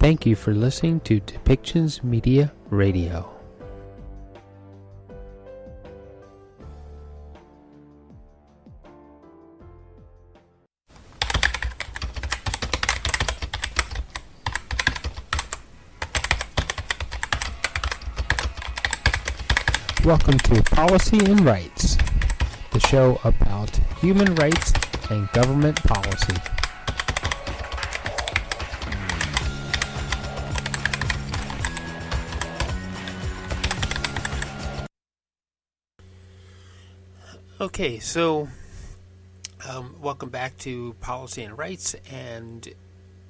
Thank you for listening to Depictions Media Radio. Welcome to Policy and Rights, the show about human rights and government policy. Okay, so welcome back to Policy and Rights, and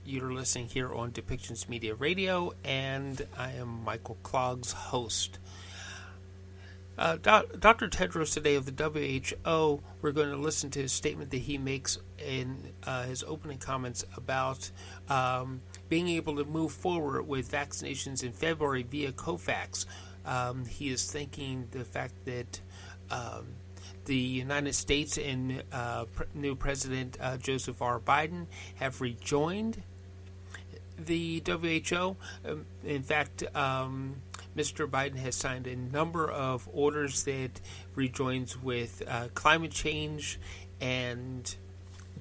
you're listening here on Depictions Media Radio, and I am Michael Clogg's host. Dr. Tedros today of the WHO, we're going to listen to his statement that he makes in his opening comments about being able to move forward with vaccinations in February via COVAX. He is thanking the fact that the United States and new President Joseph R. Biden have rejoined the WHO. In fact, Mr. Biden has signed a number of orders that rejoins with climate change and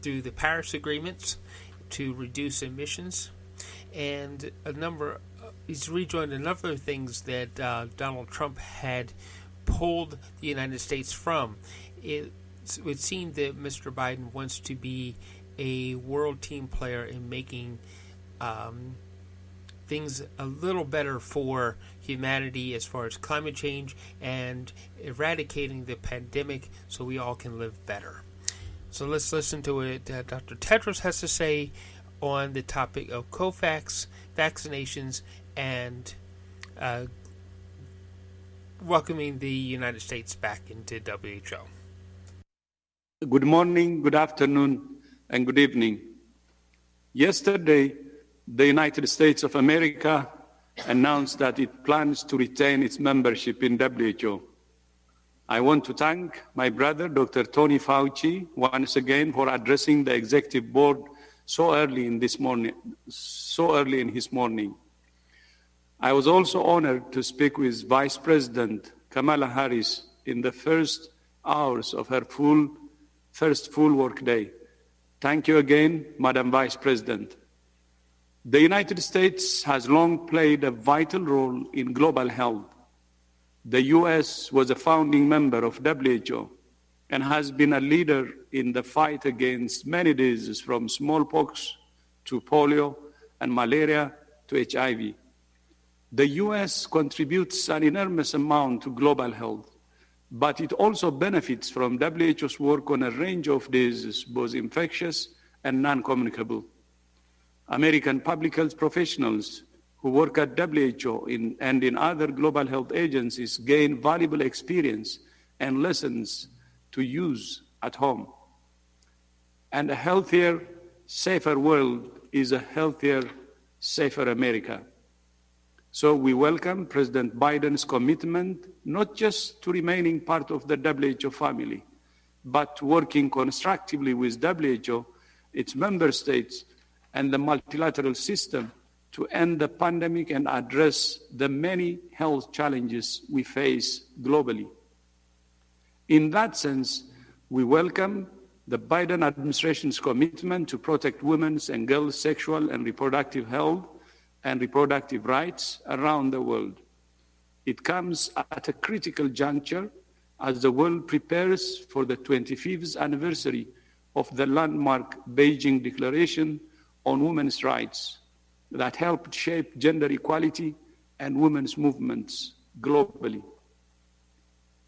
through the Paris agreements to reduce emissions, and he's rejoined a number of things that Donald Trump had pulled the United States from. It would seem that Mr. Biden wants to be a world team player in making things a little better for humanity as far as climate change and eradicating the pandemic so we all can live better. So let's listen to what Dr. Tedros has to say on the topic of COVAX, vaccinations, and welcoming the United States back into WHO. Good morning, good afternoon, and good evening. Yesterday, the United States of America announced that it plans to retain its membership in WHO. I want to thank my brother, Dr. Tony Fauci, once again for addressing the executive board so early in his morning. I was also honored to speak with Vice President Kamala Harris in the first hours of her first full work day. Thank you again, Madam Vice President. The United States has long played a vital role in global health. The U.S. was a founding member of WHO and has been a leader in the fight against many diseases from smallpox to polio and malaria to HIV. The U.S. contributes an enormous amount to global health, but it also benefits from WHO's work on a range of diseases, both infectious and non-communicable. American public health professionals who work at WHO and in other global health agencies gain valuable experience and lessons to use at home. And a healthier, safer world is a healthier, safer America. So we welcome President Biden's commitment not just to remaining part of the WHO family, but working constructively with WHO, its member states, and the multilateral system to end the pandemic and address the many health challenges we face globally. In that sense, we welcome the Biden administration's commitment to protect women's and girls' sexual and reproductive health and reproductive rights around the world. It comes at a critical juncture as the world prepares for the 25th anniversary of the landmark Beijing Declaration on Women's Rights that helped shape gender equality and women's movements globally.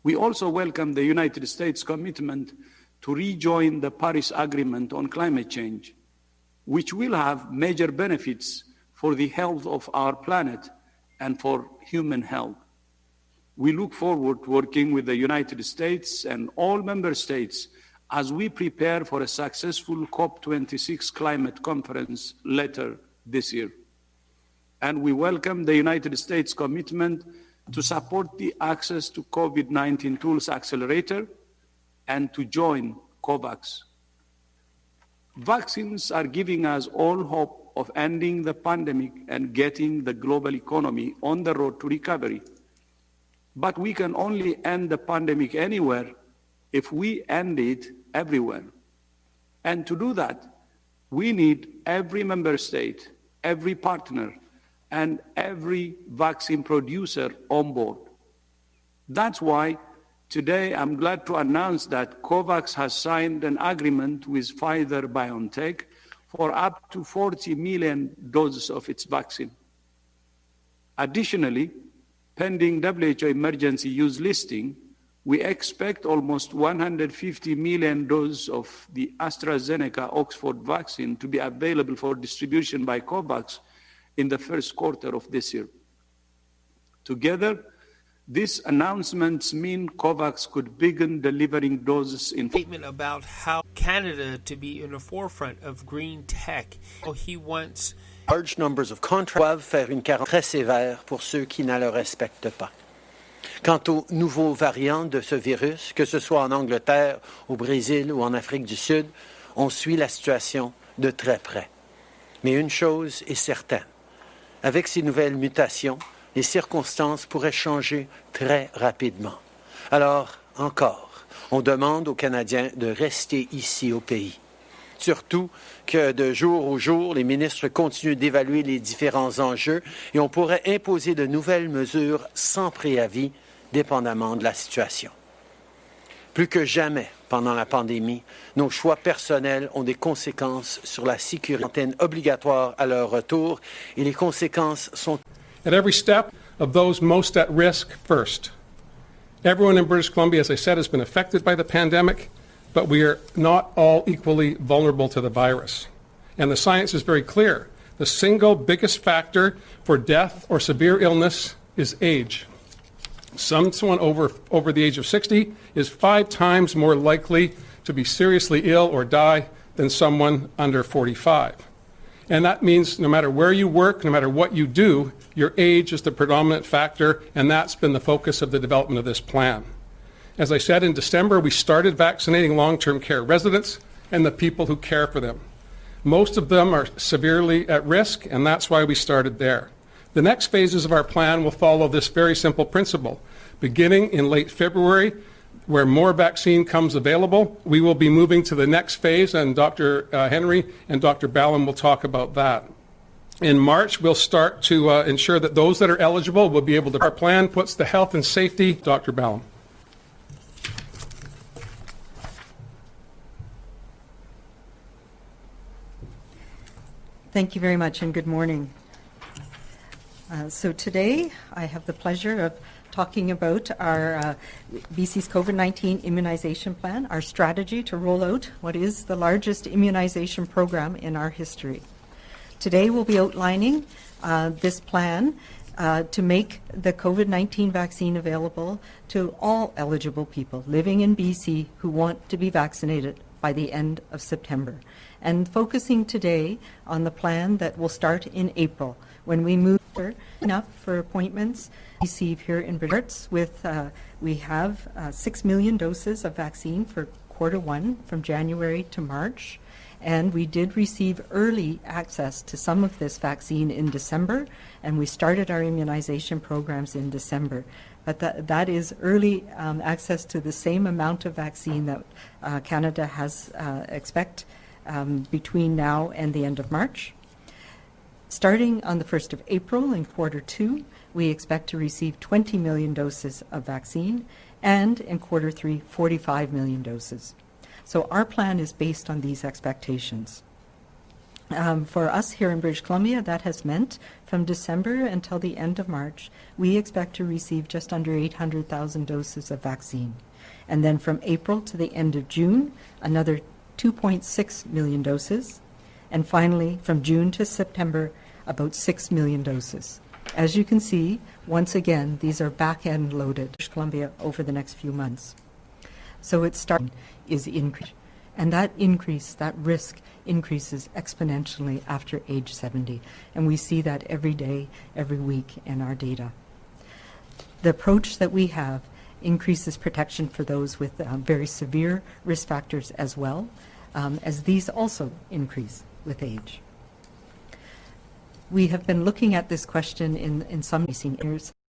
We also welcome the United States' commitment to rejoin the Paris Agreement on climate change, which will have major benefits for the health of our planet and for human health. We look forward to working with the United States and all member states as we prepare for a successful COP26 climate conference later this year. And we welcome the United States' commitment to support the Access to COVID-19 Tools Accelerator and to join COVAX. Vaccines are giving us all hope of ending the pandemic and getting the global economy on the road to recovery. But we can only end the pandemic anywhere if we end it everywhere. And to do that, we need every member state, every partner, and every vaccine producer on board. That's why today I'm glad to announce that COVAX has signed an agreement with Pfizer BioNTech for up to 40 million doses of its vaccine. Additionally, pending WHO emergency use listing, we expect almost 150 million doses of the AstraZeneca Oxford vaccine to be available for distribution by COVAX in the first quarter of this year. Together, these announcements mean COVAX could begin delivering doses in... Statement about how Canada to be in the forefront of green tech. He wants... Large numbers of contracts doivent faire une quarantaine très sévère pour ceux qui ne le respectent pas. Quant aux nouveaux variants de ce virus, que ce soit en Angleterre, au Brésil ou en Afrique du Sud, on suit la situation de très près. Mais une chose est certaine, avec ces nouvelles mutations, les circonstances pourraient changer très rapidement. Alors, encore, on demande aux Canadiens de rester ici au pays. Surtout que de jour au jour, les ministres continuent d'évaluer les différents enjeux et on pourrait imposer de nouvelles mesures sans préavis, dépendamment de la situation. Plus que jamais, pendant la pandémie, nos choix personnels ont des conséquences sur la sécurité obligatoire à leur retour et les conséquences sont... At every step of those most at risk first. Everyone in British Columbia, as I said, has been affected by the pandemic, but we are not all equally vulnerable to the virus. And the science is very clear. The single biggest factor for death or severe illness is age. Someone over the age of 60 is 5 times more likely to be seriously ill or die than someone under 45. And that means no matter where you work, no matter what you do, your age is the predominant factor, and that's been the focus of the development of this plan. As I said, in December, we started vaccinating long-term care residents and the people who care for them. Most of them are severely at risk, and that's why we started there. The next phases of our plan will follow this very simple principle. Beginning in late February, where more vaccine comes available, we will be moving to the next phase, and Dr. Henry and Dr. Ballum will talk about that. In March, we'll start to ensure that those that are eligible will be able to... Our plan puts the health and safety... Dr. Ballum. Thank you very much, and good morning. So today, I have the pleasure of talking about our BC's COVID-19 immunization plan, our strategy to roll out what is the largest immunization program in our history. Today, we'll be outlining this plan to make the COVID-19 vaccine available to all eligible people living in BC who want to be vaccinated by the end of September, and focusing today on the plan that will start in April when we move up for appointments. Receive here in British with we have 6 million doses of vaccine for quarter one from January to March, and we did receive early access to some of this vaccine in December, and we started our immunization programs in December. But that is early access to the same amount of vaccine that Canada has expect between now and the end of March. Starting on the 1st of April in quarter two, we expect to receive 20 million doses of vaccine, and in quarter three, 45 million doses. So our plan is based on these expectations. For us here in British Columbia, that has meant from December until the end of March, we expect to receive just under 800,000 doses of vaccine. And then from April to the end of June, another 2.6 million doses. And finally, from June to September, about 6 million doses. As you can see, once again, these are back-end loaded British Columbia over the next few months. So it is increased. And that increase, that risk, increases exponentially after age 70. And we see that every day, every week in our data. The approach that we have increases protection for those with very severe risk factors as well, as these also increase with age. We have been looking at this question in some recent years.